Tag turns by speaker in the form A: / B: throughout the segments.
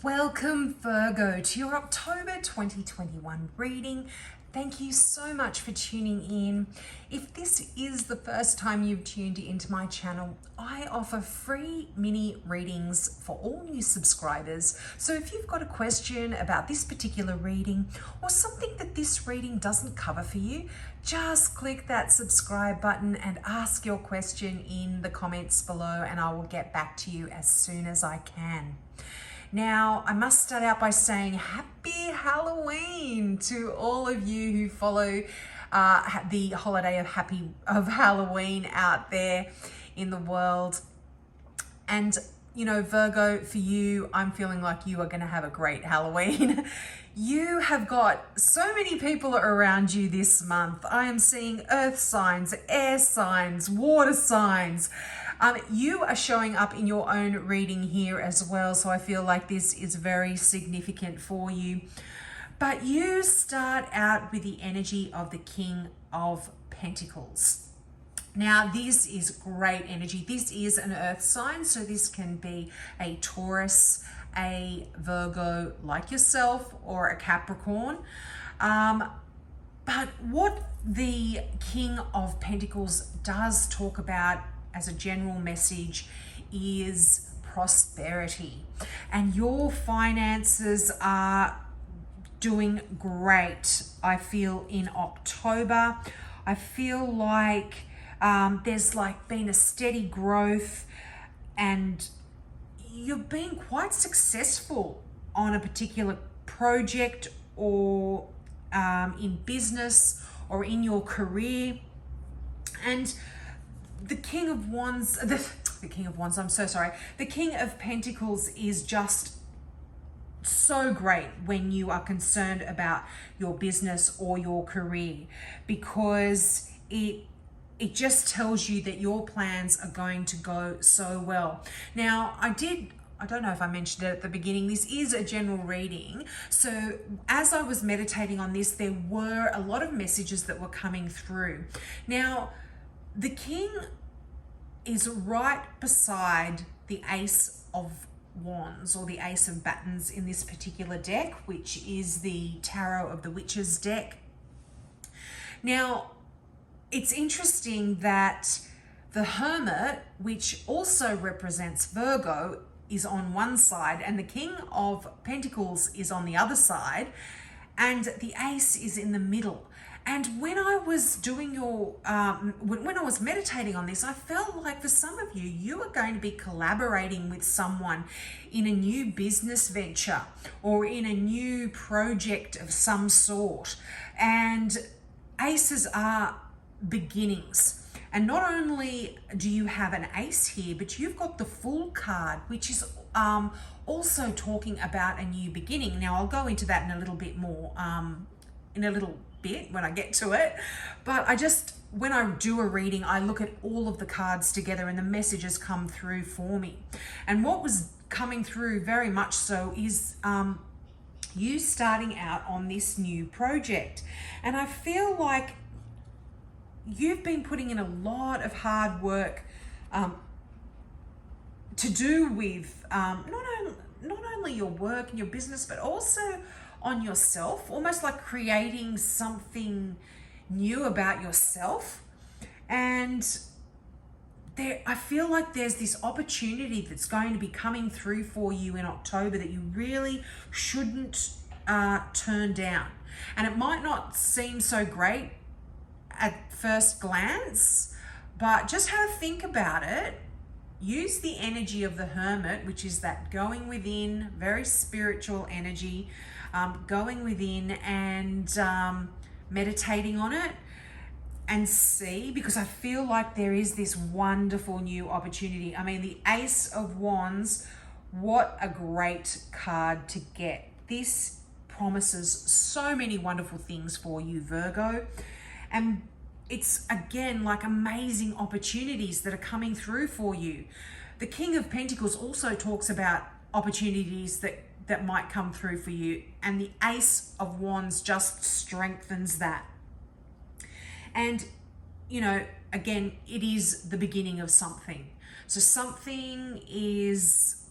A: Welcome, Virgo, to your October 2021 reading. Thank you so much for tuning in. If this is the first time you've tuned into my channel, I offer free mini readings for all new subscribers. So if you've got a question about this particular reading or something that this reading doesn't cover for you, just click that subscribe button and ask your question in the comments below, and I will get back to you as soon as I can. Now, I must start out by saying happy Halloween to all of you who follow the holiday of Halloween out there in the world. And, you know, Virgo, for you, I'm feeling like you are going to have a great Halloween. You have got so many people around you this month. I am seeing earth signs, air signs, water signs. You are showing up in your own reading here as well, so I feel like this is very significant for you. But you start out with the energy of the King of Pentacles. Now, this is great energy. This is an earth sign, so this can be a Taurus, a Virgo like yourself, or a Capricorn. But what the King of Pentacles does talk about as a general message is prosperity, and your finances are doing great. I feel in October, I feel like there's been a steady growth, and you've been quite successful on a particular project or in business or in your career. And the King of Wands, the King of Pentacles is just so great when you are concerned about your business or your career, because it just tells you that your plans are going to go so well. Now, I don't know if I mentioned it at the beginning, this is a general reading. So as I was meditating on this, there were a lot of messages that were coming through. Now, the King is right beside the Ace of Wands, or the Ace of Batons in this particular deck, which is the Tarot of the Witches deck. Now, it's interesting that the Hermit, which also represents Virgo, is on one side, and the King of Pentacles is on the other side, and the Ace is in the middle. And when I was doing when I was meditating on this, I felt like for some of you, you are going to be collaborating with someone in a new business venture or in a new project of some sort. And aces are beginnings. And not only do you have an ace here, but you've got the Fool card, which is also talking about a new beginning. Now, I'll go into that in a little bit more, in a little bit when I get to it. But when I do a reading, I look at all of the cards together and the messages come through for me. And what was coming through very much so is you starting out on this new project. And I feel like you've been putting in a lot of hard work to do with not only your work and your business, but also on yourself, almost like creating something new about yourself. And I feel like there's this opportunity that's going to be coming through for you in October that you really shouldn't turn down. And it might not seem so great at first glance, but just have a think about it. Use the energy of the Hermit, which is that going within, very spiritual energy, going within and meditating on it, and see, because I feel like there is this wonderful new opportunity. I mean, the Ace of Wands, what a great card to get. This promises so many wonderful things for you, Virgo. And it's, again, like amazing opportunities that are coming through for you. The King of Pentacles also talks about opportunities that might come through for you. And the Ace of Wands just strengthens that. And, you know, again, it is the beginning of something. So something is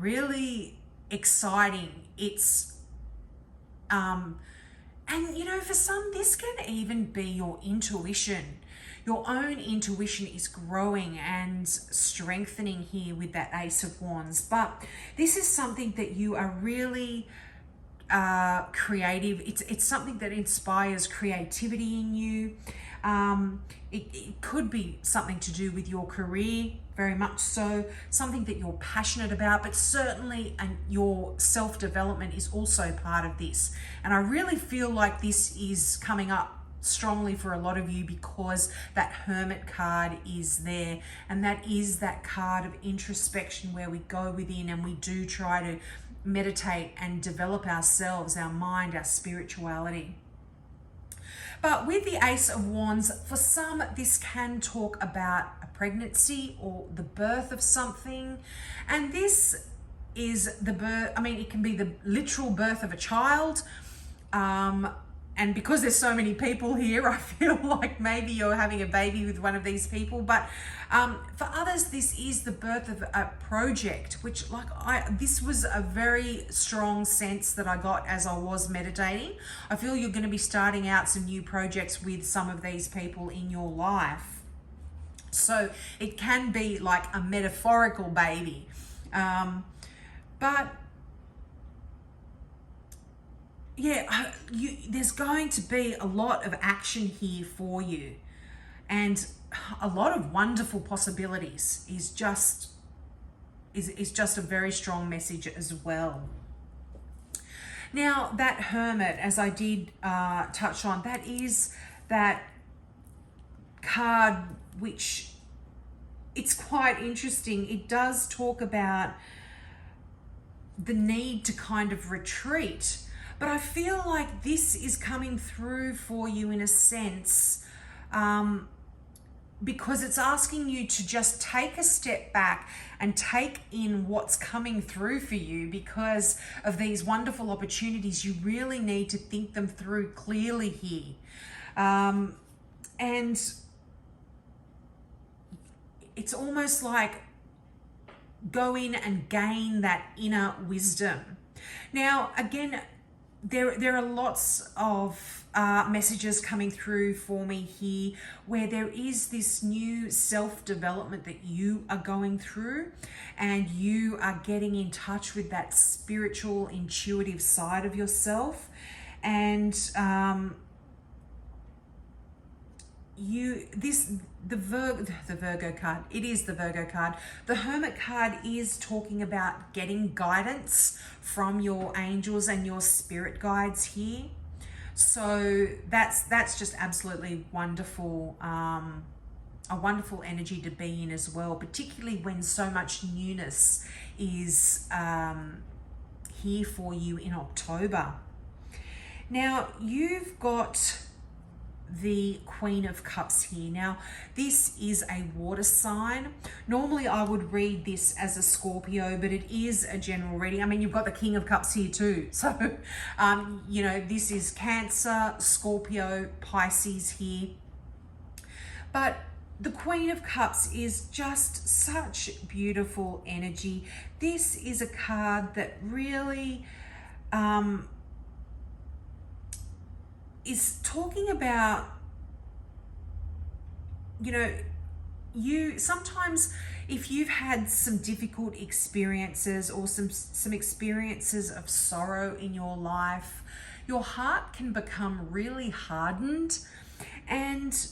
A: really exciting. It's and you know, for some, this can even be your intuition. Your own intuition is growing and strengthening here with that Ace of Wands. But this is something that you are really creative. It's something that inspires creativity in you. It could be something to do with your career, very much so, something that you're passionate about, but certainly your self-development is also part of this. And I really feel like this is coming up strongly for a lot of you because that Hermit card is there, and that is that card of introspection where we go within and we do try to meditate and develop ourselves, our mind, our spirituality. But with the Ace of Wands, for some, this can talk about a pregnancy or the birth of something. And this is the birth, I mean, it can be the literal birth of a child. And because there's so many people here, I feel like maybe you're having a baby with one of these people. But for others, this is the birth of a project, which this was a very strong sense that I got as I was meditating. I feel you're going to be starting out some new projects with some of these people in your life. So it can be like a metaphorical baby. But yeah, there's going to be a lot of action here for you, and a lot of wonderful possibilities is just a very strong message as well. Now, that Hermit, as I did touch on, that is that card which it's quite interesting. It does talk about the need to kind of retreat. But I feel like this is coming through for you in a sense because it's asking you to just take a step back and take in what's coming through for you because of these wonderful opportunities. You really need to think them through clearly here. And it's almost like go in and gain that inner wisdom. Now, again, there are lots of messages coming through for me here where there is this new self-development that you are going through, and you are getting in touch with that spiritual, intuitive side of yourself. And the Virgo card, it is the Virgo card. The Hermit card is talking about getting guidance from your angels and your spirit guides here. So that's just absolutely wonderful, a wonderful energy to be in as well, particularly when so much newness is here for you in October. Now, you've got the Queen of Cups here. Now, this is a water sign. Normally I would read this as a Scorpio, but it is a general reading. I mean, you've got the King of Cups here too. So, you know, this is Cancer, Scorpio, Pisces here. But the Queen of Cups is just such beautiful energy. This is a card that really is talking about, you know, you sometimes if you've had some difficult experiences or some experiences of sorrow in your life, your heart can become really hardened, and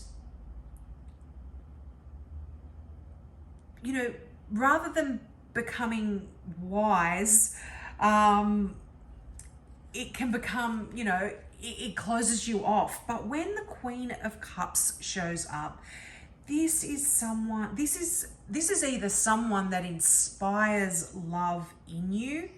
A: you know, rather than becoming wise, it can become, you know, it closes you off. But when the Queen of Cups shows up, this is either someone that inspires love in you.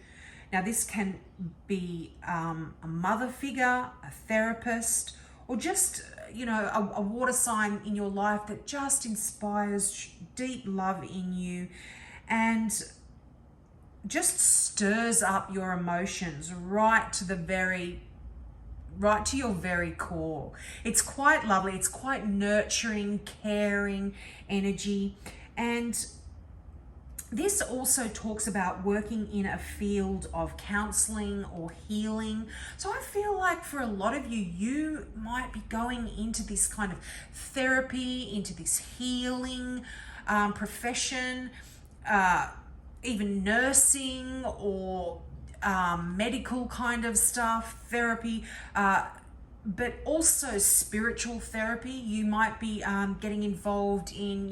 A: Now, this can be a mother figure, a therapist, or just, you know, a water sign in your life that just inspires deep love in you and just stirs up your emotions right to your very core. It's quite lovely. It's quite nurturing, caring energy. And This also talks about working in a field of counseling or healing. So I feel like for a lot of you, you might be going into this kind of therapy, into this healing profession, even nursing or medical kind of stuff, therapy, but also spiritual therapy. You might be getting involved in,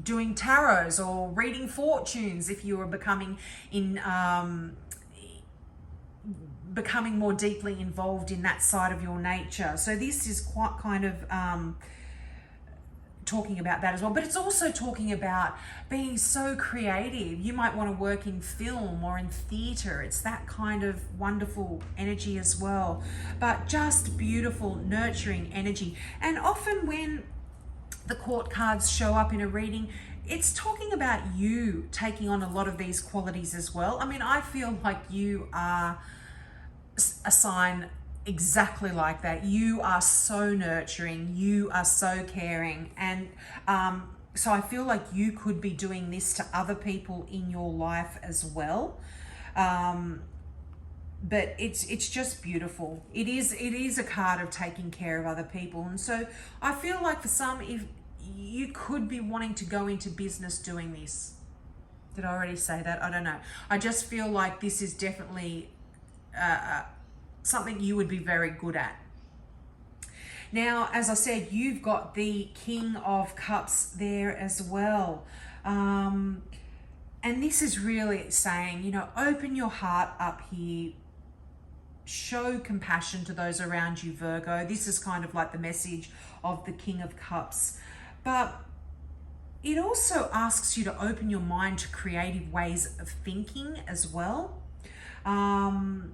A: doing tarots or reading fortunes if you are becoming more deeply involved in that side of your nature. So this is quite kind of talking about that as well, but it's also talking about being so creative. You might want to work in film or in theater. It's that kind of wonderful energy as well, but just beautiful, nurturing energy. And often when the court cards show up in a reading, it's talking about you taking on a lot of these qualities as well. I mean, I feel like you are a sign exactly like that. You are so nurturing, you are so caring, and so I feel like you could be doing this to other people in your life as well. But it's just beautiful. It is a card of taking care of other people. And so I feel like for some, if you could be wanting to go into business doing this. Did I already say that? I don't know. I just feel like this is definitely something you would be very good at. Now, as I said, you've got the King of Cups there as well. And this is really saying, open your heart up here. Show compassion to those around you, Virgo. This is kind of like the message of the King of Cups. But it also asks you to open your mind to creative ways of thinking as well. And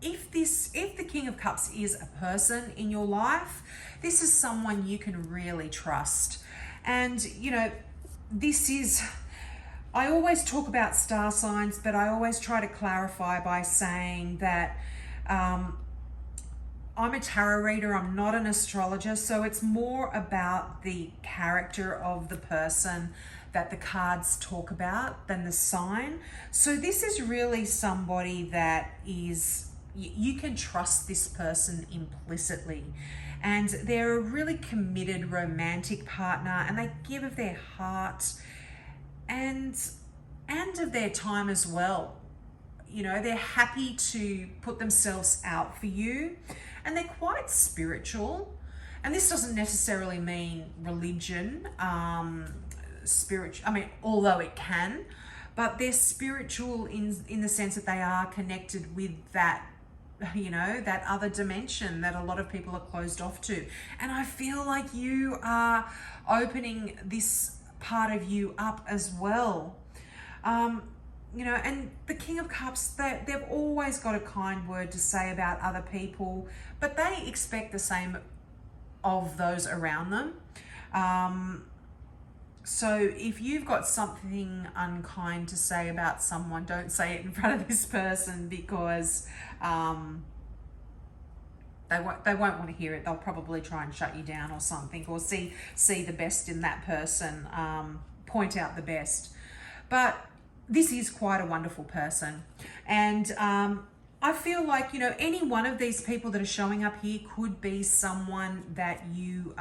A: if the King of Cups is a person in your life, this is someone you can really trust. And, this is... I always talk about star signs, but I always try to clarify by saying that I'm a tarot reader, I'm not an astrologer, so it's more about the character of the person that the cards talk about than the sign. So this is really somebody that is, you can trust this person implicitly. And they're a really committed romantic partner, and they give of their heart and of their time as well. They're happy to put themselves out for you, and they're quite spiritual. And this doesn't necessarily mean religion, although it can, but they're spiritual in the sense that they are connected with that, that other dimension that a lot of people are closed off to. And I feel like you are opening this part of you up as well. And the King of Cups, they've always got a kind word to say about other people, but they expect the same of those around them. So if you've got something unkind to say about someone, don't say it in front of this person, because they won't want to hear it. They'll probably try and shut you down or something, or see the best in that person, point out the best. But this is quite a wonderful person. And I feel like, any one of these people that are showing up here could be someone that you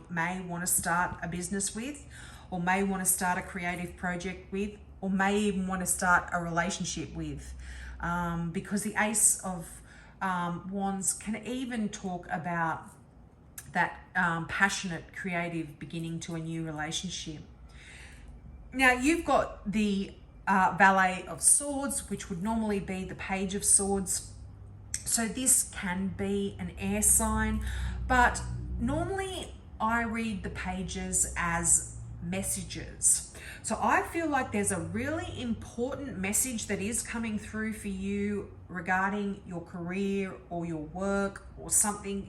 A: may want to start a business with, or may want to start a creative project with, or may even want to start a relationship with. Because the Ace of Wands can even talk about that passionate, creative beginning to a new relationship. Now, you've got the Valet of Swords, which would normally be the Page of Swords. So this can be an air sign, but normally I read the pages as messages. So I feel like there's a really important message that is coming through for you regarding your career or your work, or something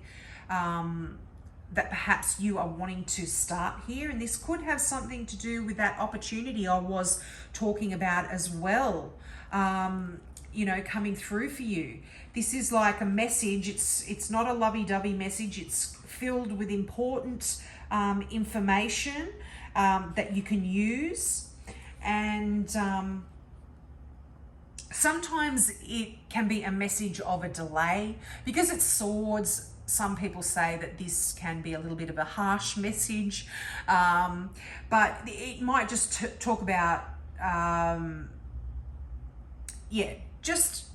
A: that perhaps you are wanting to start here. And this could have something to do with that opportunity I was talking about as well. coming through for you. This is like a message. It's not a lovey-dovey message. It's filled with important information that you can use. And sometimes it can be a message of a delay. Because it's swords, some people say that this can be a little bit of a harsh message. But it might just talk about, just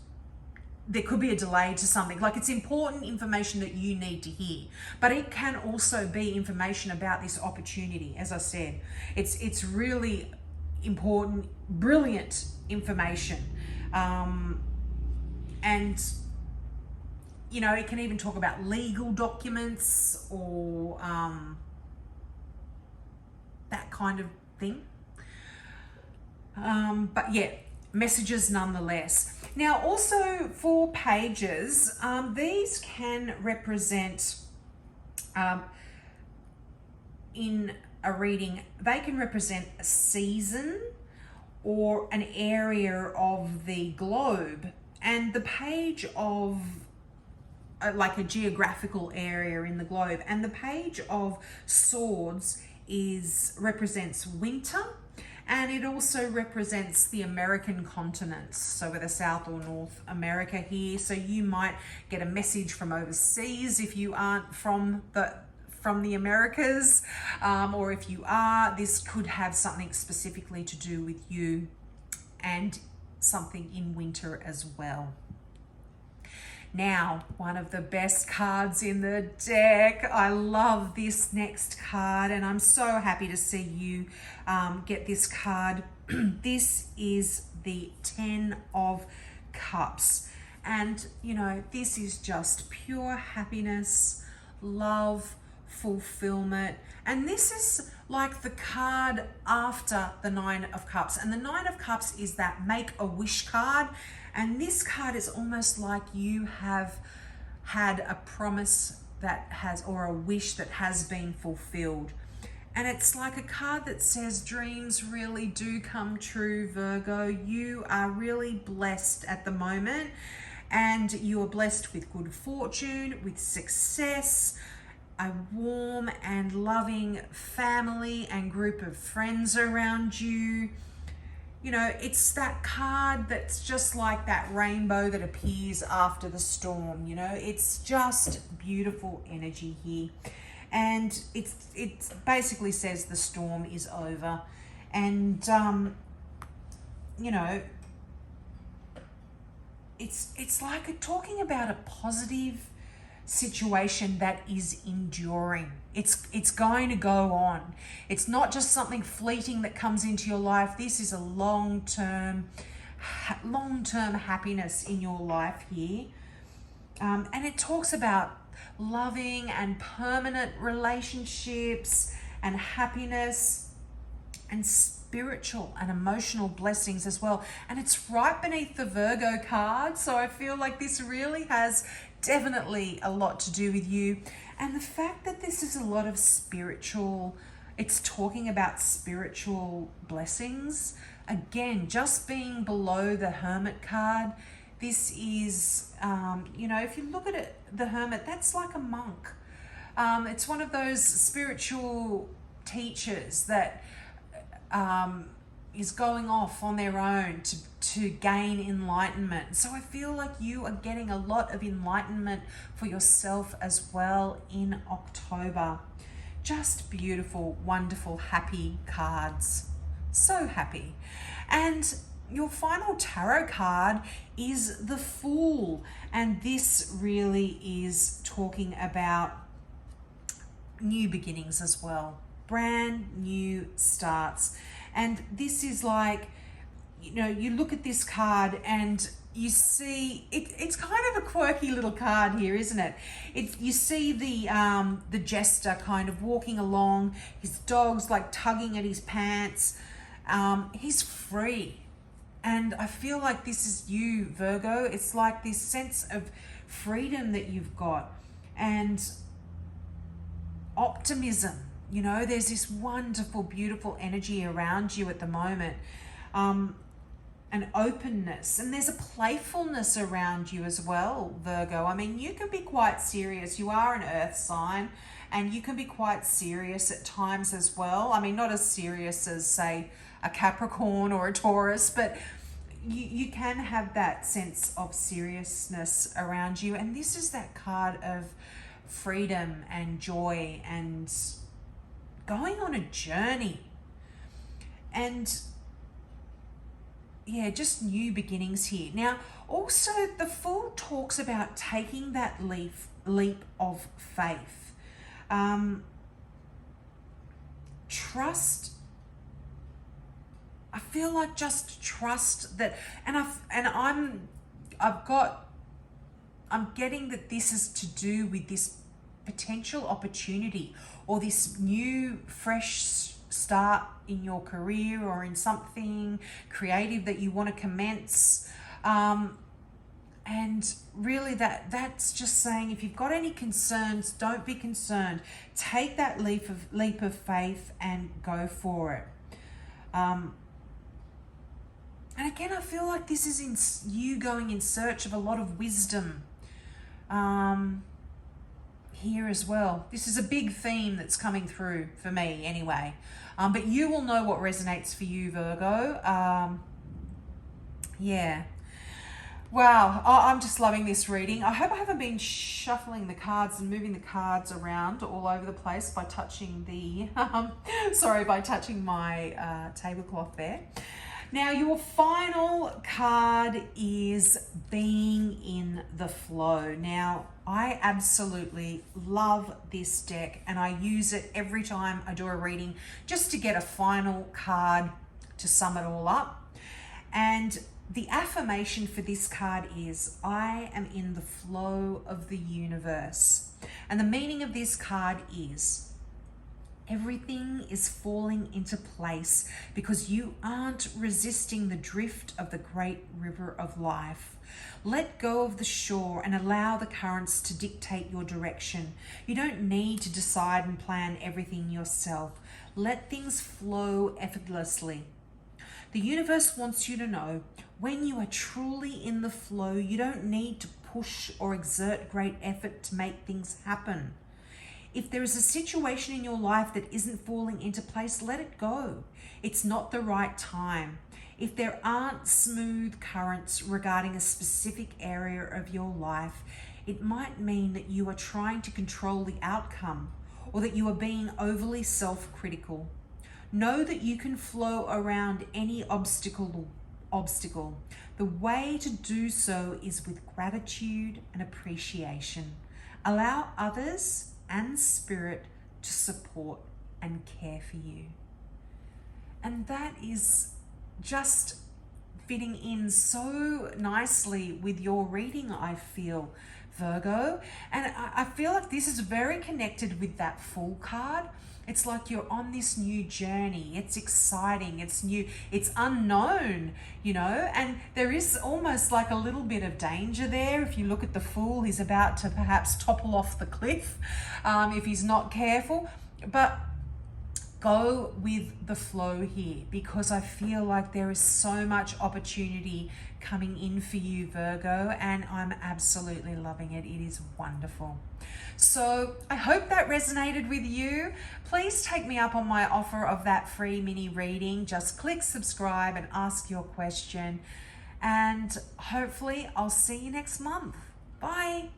A: there could be a delay to something. Like, it's important information that you need to hear, but it can also be information about this opportunity. As I said, it's really important, brilliant information. And it can even talk about legal documents or that kind of thing. But yeah, messages nonetheless. Now, also for pages, these can represent, in a reading, they can represent a season or an area of the globe. And the page of like a geographical area in the globe. And the page of swords represents winter. And it also represents the American continents, so whether South or North America here. So you might get a message from overseas if you aren't from the Americas, or if you are, this could have something specifically to do with you and something in winter as well. Now, one of the best cards in the deck. I love this next card, and I'm so happy to see you get this card. This is the 10 of Cups. And, this is just pure happiness, love, fulfillment. And this is like the card after the 9 of Cups. And the 9 of Cups is that Make-A-Wish card. And this card is almost like you have had a promise or a wish that has been fulfilled. And it's like a card that says dreams really do come true, Virgo. You are really blessed at the moment, and you are blessed with good fortune, with success, a warm and loving family and group of friends around you. It's that card that's just like that rainbow that appears after the storm. It's just beautiful energy here. And it basically says the storm is over. And, it's like talking about a positive situation that is enduring. It's going to go on. It's not just something fleeting that comes into your life. This is a long-term happiness in your life here. And it talks about loving and permanent relationships and happiness and spiritual and emotional blessings as well. And it's right beneath the Virgo card. So I feel like this really has definitely a lot to do with you. And the fact that this is a lot of it's talking about spiritual blessings. Again, just being below the Hermit card, this is, if you look at it, the Hermit, that's like a monk. It's one of those spiritual teachers that is going off on their own to gain enlightenment. So I feel like you are getting a lot of enlightenment for yourself as well in October. Just beautiful, wonderful, happy cards. So happy. And your final tarot card is the Fool. And this really is talking about new beginnings as well. Brand new starts. And this is like, you look at this card and you see it's kind of a quirky little card here, isn't it? You see the jester kind of walking along, his dog's like tugging at his pants. He's free. And I feel like this is you, Virgo. It's like this sense of freedom that you've got and optimism. There's this wonderful, beautiful energy around you at the moment. an openness, and there's a playfulness around you as well, Virgo. I mean, you can be quite serious. You are an earth sign, and you can be quite serious at times as well. I mean, not as serious as, say, a Capricorn or a Taurus, but you can have that sense of seriousness around you. And this is that card of freedom and joy and going on a journey. And yeah, just new beginnings here. Now, also the Fool talks about taking that leap of faith. Trust. I feel like just trust that, I'm getting that this is to do with this potential opportunity or this new fresh start in your career or in something creative that you want to commence. And really that's just saying, if you've got any concerns, don't be concerned. Take that leap of faith and go for it. And again, I feel like this is in you going in search of a lot of wisdom here as well. This is a big theme that's coming through for me anyway. But you will know what resonates for you, Virgo. Yeah. Wow, I'm just loving this reading. I hope I haven't been shuffling the cards and moving the cards around all over the place by touching the, by touching my tablecloth there. Now, your final card is being in the flow. Now, I absolutely love this deck and I use it every time I do a reading just to get a final card to sum it all up. And the affirmation for this card is, I am in the flow of the universe. And the meaning of this card is, everything is falling into place because you aren't resisting the drift of the great river of life. Let go of the shore and allow the currents to dictate your direction. You don't need to decide and plan everything yourself. Let things flow effortlessly. The universe wants you to know, when you are truly in the flow, you don't need to push or exert great effort to make things happen. If there is a situation in your life that isn't falling into place, let it go. It's not the right time. If there aren't smooth currents regarding a specific area of your life, it might mean that you are trying to control the outcome or that you are being overly self-critical. Know that you can flow around any obstacle. The way to do so is with gratitude and appreciation. Allow others and spirit to support and care for you. And that is just fitting in so nicely with your reading, I feel, Virgo. And I feel like this is very connected with that Fool card. It's like you're on this new journey. It's exciting, it's new, it's unknown, you know, and there is almost like a little bit of danger there. If you look at the Fool, he's about to perhaps topple off the cliff if he's not careful. But go with the flow here, because I feel like there is so much opportunity coming in for you, Virgo, and I'm absolutely loving it. It is wonderful. So I hope that resonated with you. Please take me up on my offer of that free mini reading. Just click subscribe and ask your question. And hopefully I'll see you next month. Bye.